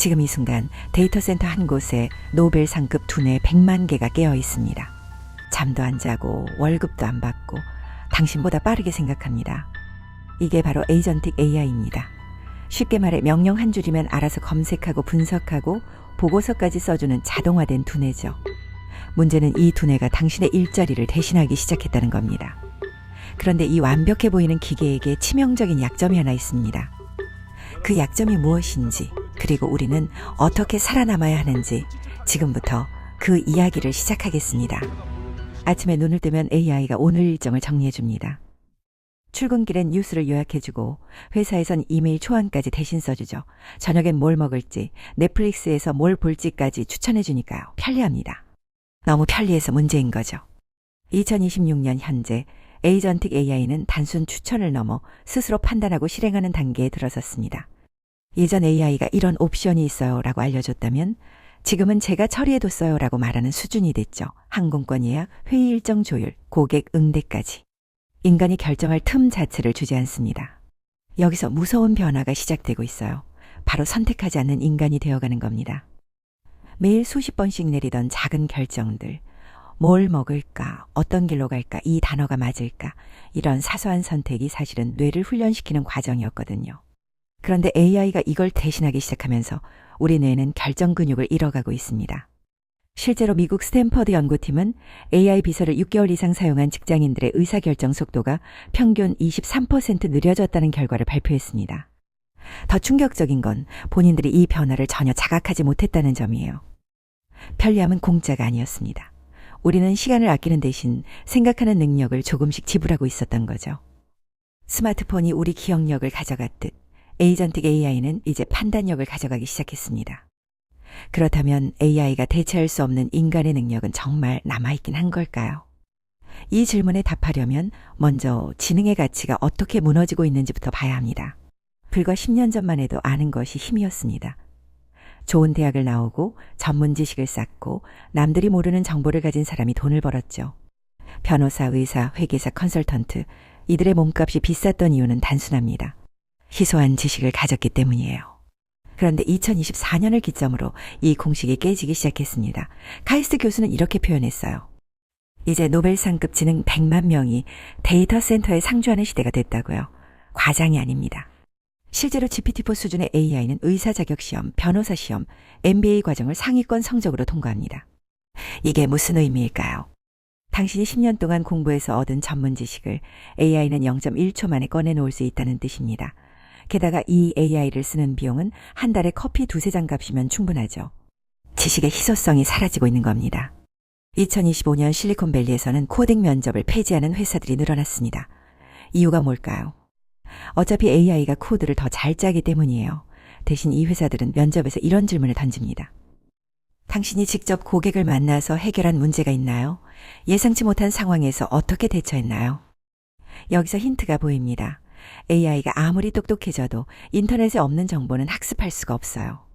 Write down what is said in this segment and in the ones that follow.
지금 이 순간 데이터 센터 한 곳에 노벨 상급 두뇌 100만 개가 깨어 있습니다. 잠도 안 자고 월급도 안 받고 당신보다 빠르게 생각합니다. 이게 바로 에이전틱 AI입니다. 쉽게 말해 명령 한 줄이면 알아서 검색하고 분석하고 보고서까지 써주는 자동화된 두뇌죠. 문제는 이 두뇌가 당신의 일자리를 대신하기 시작했다는 겁니다. 그런데 이 완벽해 보이는 기계에게 치명적인 약점이 하나 있습니다. 그 약점이 무엇인지, 그리고 우리는 어떻게 살아남아야 하는지 지금부터 그 이야기를 시작하겠습니다. 아침에 눈을 뜨면 AI가 오늘 일정을 정리해줍니다. 출근길엔 뉴스를 요약해주고 회사에선 이메일 초안까지 대신 써주죠. 저녁엔 뭘 먹을지, 넷플릭스에서 뭘 볼지까지 추천해주니까요. 편리합니다. 너무 편리해서 문제인 거죠. 2026년 현재 에이전틱 AI는 단순 추천을 넘어 스스로 판단하고 실행하는 단계에 들어섰습니다. 예전 AI가 이런 옵션이 있어요 라고 알려줬다면 지금은 제가 처리해뒀어요 라고 말하는 수준이 됐죠. 항공권 예약, 회의 일정 조율, 고객 응대까지. 인간이 결정할 틈 자체를 주지 않습니다. 여기서 무서운 변화가 시작되고 있어요. 바로 선택하지 않는 인간이 되어가는 겁니다. 매일 수십 번씩 내리던 작은 결정들, 뭘 먹을까, 어떤 길로 갈까, 이 단어가 맞을까, 이런 사소한 선택이 사실은 뇌를 훈련시키는 과정이었거든요. 그런데 AI가 이걸 대신하기 시작하면서 우리 뇌는 결정 근육을 잃어가고 있습니다. 실제로 미국 스탠퍼드 연구팀은 AI 비서를 6개월 이상 사용한 직장인들의 의사결정 속도가 평균 23% 느려졌다는 결과를 발표했습니다. 더 충격적인 건 본인들이 이 변화를 전혀 자각하지 못했다는 점이에요. 편리함은 공짜가 아니었습니다. 우리는 시간을 아끼는 대신 생각하는 능력을 조금씩 지불하고 있었던 거죠. 스마트폰이 우리 기억력을 가져갔듯 에이전틱 AI는 이제 판단력을 가져가기 시작했습니다. 그렇다면 AI가 대체할 수 없는 인간의 능력은 정말 남아있긴 한 걸까요? 이 질문에 답하려면 먼저 지능의 가치가 어떻게 무너지고 있는지부터 봐야 합니다. 불과 10년 전만 해도 아는 것이 힘이었습니다. 좋은 대학을 나오고 전문 지식을 쌓고 남들이 모르는 정보를 가진 사람이 돈을 벌었죠. 변호사, 의사, 회계사, 컨설턴트, 이들의 몸값이 비쌌던 이유는 단순합니다. 희소한 지식을 가졌기 때문이에요. 그런데 2024년을 기점으로 이 공식이 깨지기 시작했습니다. 카이스트 교수는 이렇게 표현했어요. 이제 노벨상급 지능 100만 명이 데이터 센터에 상주하는 시대가 됐다고요. 과장이 아닙니다. 실제로 GPT-4 수준의 AI는 의사 자격시험, 변호사 시험, MBA 과정을 상위권 성적으로 통과합니다. 이게 무슨 의미일까요? 당신이 10년 동안 공부해서 얻은 전문 지식을 AI는 0.1초 만에 꺼내놓을 수 있다는 뜻입니다. 게다가 이 AI를 쓰는 비용은 한 달에 커피 2-3잔 값이면 충분하죠. 지식의 희소성이 사라지고 있는 겁니다. 2025년 실리콘밸리에서는 코딩 면접을 폐지하는 회사들이 늘어났습니다. 이유가 뭘까요? 어차피 AI가 코드를 더 잘 짜기 때문이에요. 대신 이 회사들은 면접에서 이런 질문을 던집니다. 당신이 직접 고객을 만나서 해결한 문제가 있나요? 예상치 못한 상황에서 어떻게 대처했나요? 여기서 힌트가 보입니다. AI가 아무리 똑똑해져도 인터넷에 없는 정보는 학습할 수가 없어요.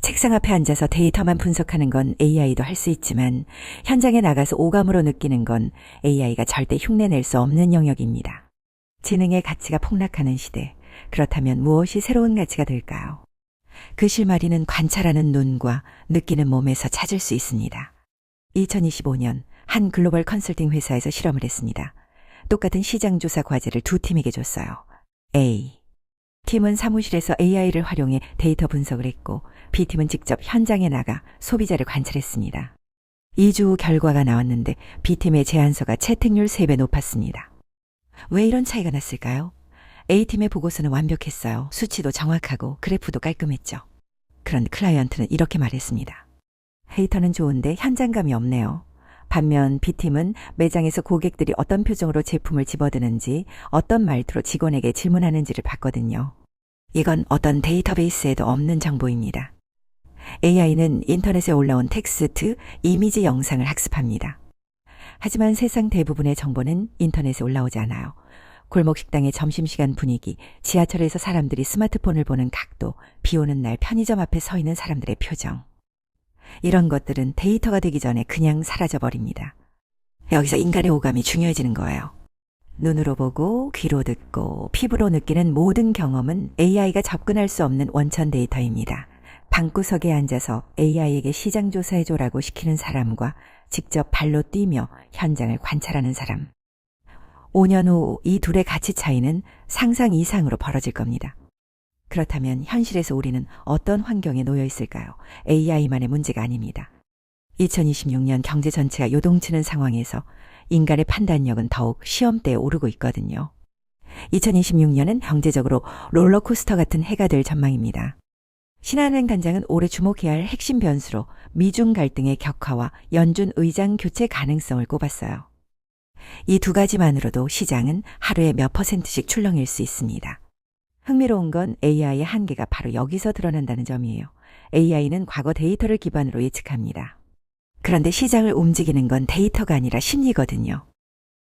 책상 앞에 앉아서 데이터만 분석하는 건 AI도 할 수 있지만 현장에 나가서 오감으로 느끼는 건 AI가 절대 흉내낼 수 없는 영역입니다. 지능의 가치가 폭락하는 시대, 그렇다면 무엇이 새로운 가치가 될까요? 그 실마리는 관찰하는 눈과 느끼는 몸에서 찾을 수 있습니다. 2025년 한 글로벌 컨설팅 회사에서 실험을 했습니다. 똑같은 시장조사 과제를 두 팀에게 줬어요. A 팀은 사무실에서 AI를 활용해 데이터 분석을 했고 B팀은 직접 현장에 나가 소비자를 관찰했습니다. 2주 후 결과가 나왔는데 B팀의 제안서가 채택률 3배 높았습니다. 왜 이런 차이가 났을까요? A팀의 보고서는 완벽했어요. 수치도 정확하고 그래프도 깔끔했죠. 그런데 클라이언트는 이렇게 말했습니다. 데이터는 좋은데 현장감이 없네요. 반면 B팀은 매장에서 고객들이 어떤 표정으로 제품을 집어드는지, 어떤 말투로 직원에게 질문하는지를 봤거든요. 이건 어떤 데이터베이스에도 없는 정보입니다. AI는 인터넷에 올라온 텍스트, 이미지, 영상을 학습합니다. 하지만 세상 대부분의 정보는 인터넷에 올라오지 않아요. 골목 식당의 점심시간 분위기, 지하철에서 사람들이 스마트폰을 보는 각도, 비 오는 날 편의점 앞에 서 있는 사람들의 표정. 이런 것들은 데이터가 되기 전에 그냥 사라져버립니다. 여기서 인간의 오감이 중요해지는 거예요. 눈으로 보고, 귀로 듣고, 피부로 느끼는 모든 경험은 AI가 접근할 수 없는 원천 데이터입니다. 방구석에 앉아서 AI에게 시장 조사해줘라고 시키는 사람과 직접 발로 뛰며 현장을 관찰하는 사람. 5년 후 이 둘의 가치 차이는 상상 이상으로 벌어질 겁니다. 그렇다면 현실에서 우리는 어떤 환경에 놓여 있을까요? AI만의 문제가 아닙니다. 2026년 경제 전체가 요동치는 상황에서 인간의 판단력은 더욱 시험대에 오르고 있거든요. 2026년은 경제적으로 롤러코스터 같은 해가 될 전망입니다. 신한은행 단장은 올해 주목해야 할 핵심 변수로 미중 갈등의 격화와 연준 의장 교체 가능성을 꼽았어요. 이 두 가지만으로도 시장은 하루에 몇 %씩 출렁일 수 있습니다. 흥미로운 건 AI의 한계가 바로 여기서 드러난다는 점이에요. AI는 과거 데이터를 기반으로 예측합니다. 그런데 시장을 움직이는 건 데이터가 아니라 심리거든요.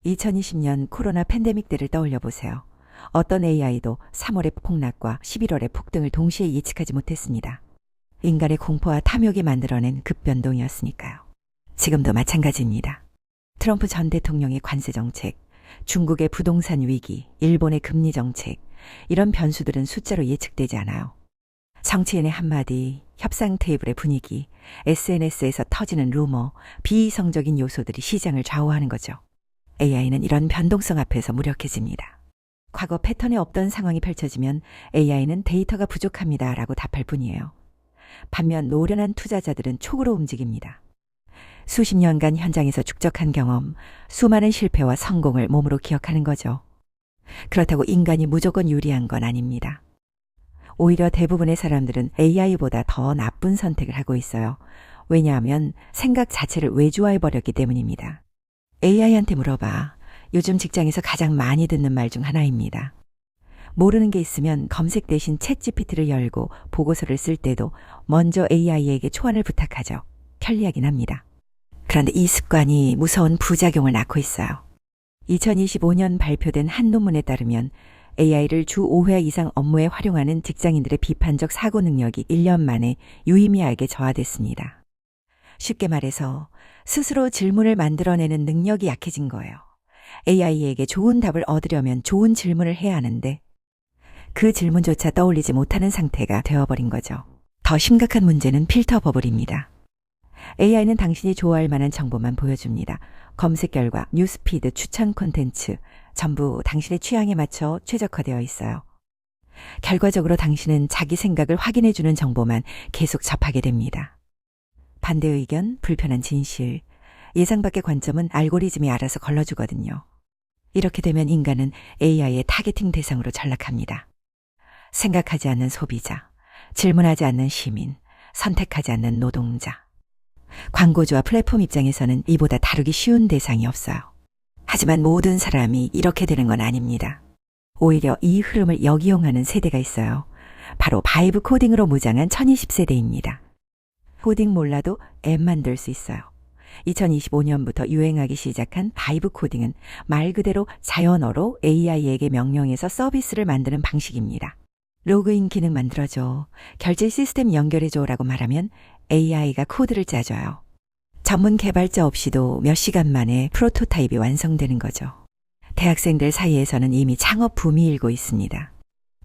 2020년 코로나 팬데믹 때를 떠올려 보세요. 어떤 AI도 3월의 폭락과 11월의 폭등을 동시에 예측하지 못했습니다. 인간의 공포와 탐욕이 만들어낸 급변동이었으니까요. 지금도 마찬가지입니다. 트럼프 전 대통령의 관세 정책, 중국의 부동산 위기, 일본의 금리 정책, 이런 변수들은 숫자로 예측되지 않아요. 정치인의 한마디, 협상 테이블의 분위기, SNS에서 터지는 루머, 비이성적인 요소들이 시장을 좌우하는 거죠. AI는 이런 변동성 앞에서 무력해집니다. 과거 패턴에 없던 상황이 펼쳐지면 AI는 데이터가 부족합니다 라고 답할 뿐이에요. 반면 노련한 투자자들은 촉으로 움직입니다. 수십 년간 현장에서 축적한 경험, 수많은 실패와 성공을 몸으로 기억하는 거죠. 그렇다고 인간이 무조건 유리한 건 아닙니다. 오히려 대부분의 사람들은 AI보다 더 나쁜 선택을 하고 있어요. 왜냐하면 생각 자체를 외주화해버렸기 때문입니다. AI한테 물어봐. 요즘 직장에서 가장 많이 듣는 말 중 하나입니다. 모르는 게 있으면 검색 대신 챗GPT를 열고 보고서를 쓸 때도 먼저 AI에게 초안을 부탁하죠. 편리하긴 합니다. 그런데 이 습관이 무서운 부작용을 낳고 있어요. 2025년 발표된 한 논문에 따르면 AI를 주 5회 이상 업무에 활용하는 직장인들의 비판적 사고 능력이 1년 만에 유의미하게 저하됐습니다. 쉽게 말해서 스스로 질문을 만들어내는 능력이 약해진 거예요. AI에게 좋은 답을 얻으려면 좋은 질문을 해야 하는데 그 질문조차 떠올리지 못하는 상태가 되어버린 거죠. 더 심각한 문제는 필터 버블입니다. AI는 당신이 좋아할 만한 정보만 보여줍니다. 검색 결과, 뉴스피드, 추천 콘텐츠 전부 당신의 취향에 맞춰 최적화되어 있어요. 결과적으로 당신은 자기 생각을 확인해주는 정보만 계속 접하게 됩니다. 반대 의견, 불편한 진실, 예상 밖의 관점은 알고리즘이 알아서 걸러주거든요. 이렇게 되면 인간은 AI의 타겟팅 대상으로 전락합니다. 생각하지 않는 소비자, 질문하지 않는 시민, 선택하지 않는 노동자. 광고주와 플랫폼 입장에서는 이보다 다루기 쉬운 대상이 없어요. 하지만 모든 사람이 이렇게 되는 건 아닙니다. 오히려 이 흐름을 역이용하는 세대가 있어요. 바로 바이브 코딩으로 무장한 1020세대입니다. 코딩 몰라도 앱 만들 수 있어요. 2025년부터 유행하기 시작한 바이브 코딩은 말 그대로 자연어로 AI에게 명령해서 서비스를 만드는 방식입니다. 로그인 기능 만들어줘, 결제 시스템 연결해줘 라고 말하면 AI가 코드를 짜줘요. 전문 개발자 없이도 몇 시간 만에 프로토타입이 완성되는 거죠. 대학생들 사이에서는 이미 창업 붐이 일고 있습니다.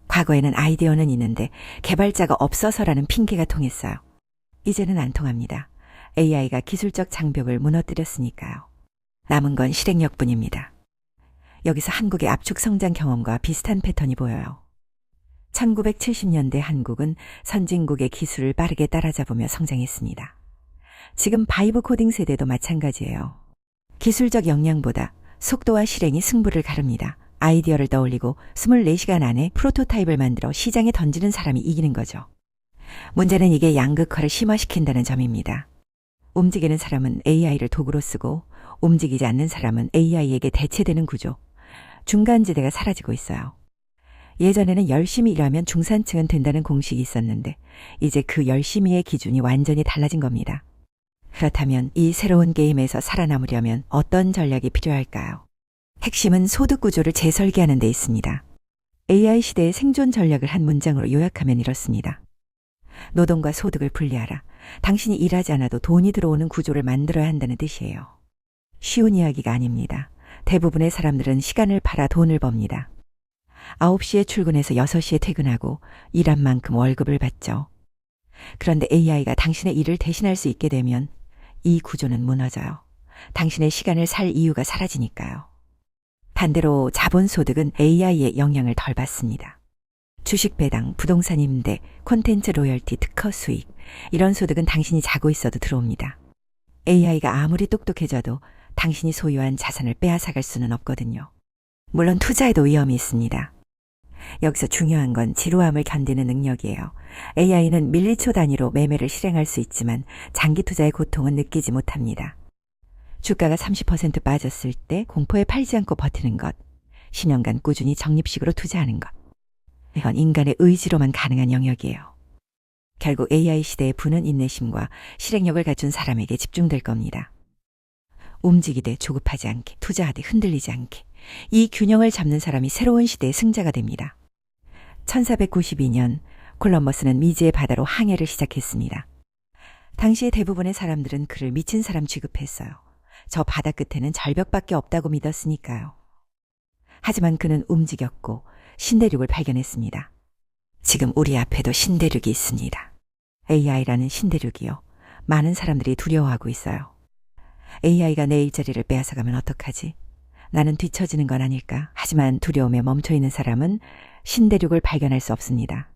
과거에는 아이디어는 있는데 개발자가 없어서라는 핑계가 통했어요. 이제는 안 통합니다. AI가 기술적 장벽을 무너뜨렸으니까요. 남은 건 실행력뿐입니다. 여기서 한국의 압축 성장 경험과 비슷한 패턴이 보여요. 1970년대 한국은 선진국의 기술을 빠르게 따라잡으며 성장했습니다. 지금 바이브 코딩 세대도 마찬가지예요. 기술적 역량보다 속도와 실행이 승부를 가릅니다. 아이디어를 떠올리고 24시간 안에 프로토타입을 만들어 시장에 던지는 사람이 이기는 거죠. 문제는 이게 양극화를 심화시킨다는 점입니다. 움직이는 사람은 AI를 도구로 쓰고 움직이지 않는 사람은 AI에게 대체되는 구조. 중간지대가 사라지고 있어요. 예전에는 열심히 일하면 중산층은 된다는 공식이 있었는데 이제 그 열심히의 기준이 완전히 달라진 겁니다. 그렇다면 이 새로운 게임에서 살아남으려면 어떤 전략이 필요할까요? 핵심은 소득 구조를 재설계하는 데 있습니다. AI 시대의 생존 전략을 한 문장으로 요약하면 이렇습니다. 노동과 소득을 분리하라. 당신이 일하지 않아도 돈이 들어오는 구조를 만들어야 한다는 뜻이에요. 쉬운 이야기가 아닙니다. 대부분의 사람들은 시간을 팔아 돈을 법니다. 9시에 출근해서 6시에 퇴근하고 일한 만큼 월급을 받죠. 그런데 AI가 당신의 일을 대신할 수 있게 되면 이 구조는 무너져요. 당신의 시간을 살 이유가 사라지니까요. 반대로 자본소득은 AI의 영향을 덜 받습니다. 주식 배당, 부동산 임대, 콘텐츠 로열티, 특허 수익, 이런 소득은 당신이 자고 있어도 들어옵니다. AI가 아무리 똑똑해져도 당신이 소유한 자산을 빼앗아갈 수는 없거든요. 물론 투자에도 위험이 있습니다. 여기서 중요한 건 지루함을 견디는 능력이에요. AI는 밀리초 단위로 매매를 실행할 수 있지만 장기 투자의 고통은 느끼지 못합니다. 주가가 30% 빠졌을 때 공포에 팔지 않고 버티는 것, 10년간 꾸준히 적립식으로 투자하는 것. 이건 인간의 의지로만 가능한 영역이에요. 결국 AI 시대의 부는 인내심과 실행력을 갖춘 사람에게 집중될 겁니다. 움직이되 조급하지 않게, 투자하되 흔들리지 않게, 이 균형을 잡는 사람이 새로운 시대의 승자가 됩니다. 1492년 콜럼버스는 미지의 바다로 항해를 시작했습니다. 당시의 대부분의 사람들은 그를 미친 사람 취급했어요. 저 바다 끝에는 절벽밖에 없다고 믿었으니까요. 하지만 그는 움직였고 신대륙을 발견했습니다. 지금 우리 앞에도 신대륙이 있습니다. AI라는 신대륙이요. 많은 사람들이 두려워하고 있어요. AI가 내 일자리를 빼앗아가면 어떡하지? 나는 뒤처지는 건 아닐까? 하지만 두려움에 멈춰있는 사람은 신대륙을 발견할 수 없습니다.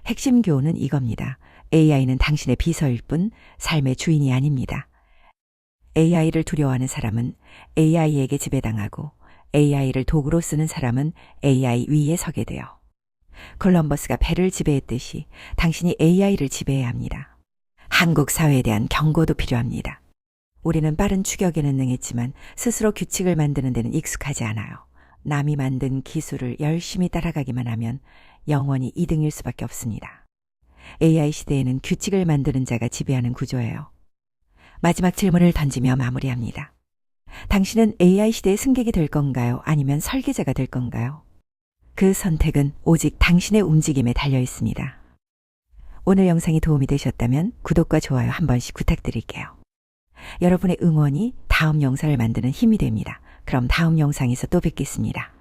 핵심 교훈은 이겁니다. AI는 당신의 비서일 뿐 삶의 주인이 아닙니다. AI를 두려워하는 사람은 AI에게 지배당하고 AI를 도구로 쓰는 사람은 AI 위에 서게 돼요. 콜럼버스가 배를 지배했듯이 당신이 AI를 지배해야 합니다. 한국 사회에 대한 경고도 필요합니다. 우리는 빠른 추격에 능했지만 스스로 규칙을 만드는 데는 익숙하지 않아요. 남이 만든 기술을 열심히 따라가기만 하면 영원히 2등일 수밖에 없습니다. AI 시대에는 규칙을 만드는 자가 지배하는 구조예요. 마지막 질문을 던지며 마무리합니다. 당신은 AI 시대의 승객이 될 건가요? 아니면 설계자가 될 건가요? 그 선택은 오직 당신의 움직임에 달려 있습니다. 오늘 영상이 도움이 되셨다면 구독과 좋아요 한 번씩 부탁드릴게요. 여러분의 응원이 다음 영상을 만드는 힘이 됩니다. 그럼 다음 영상에서 또 뵙겠습니다.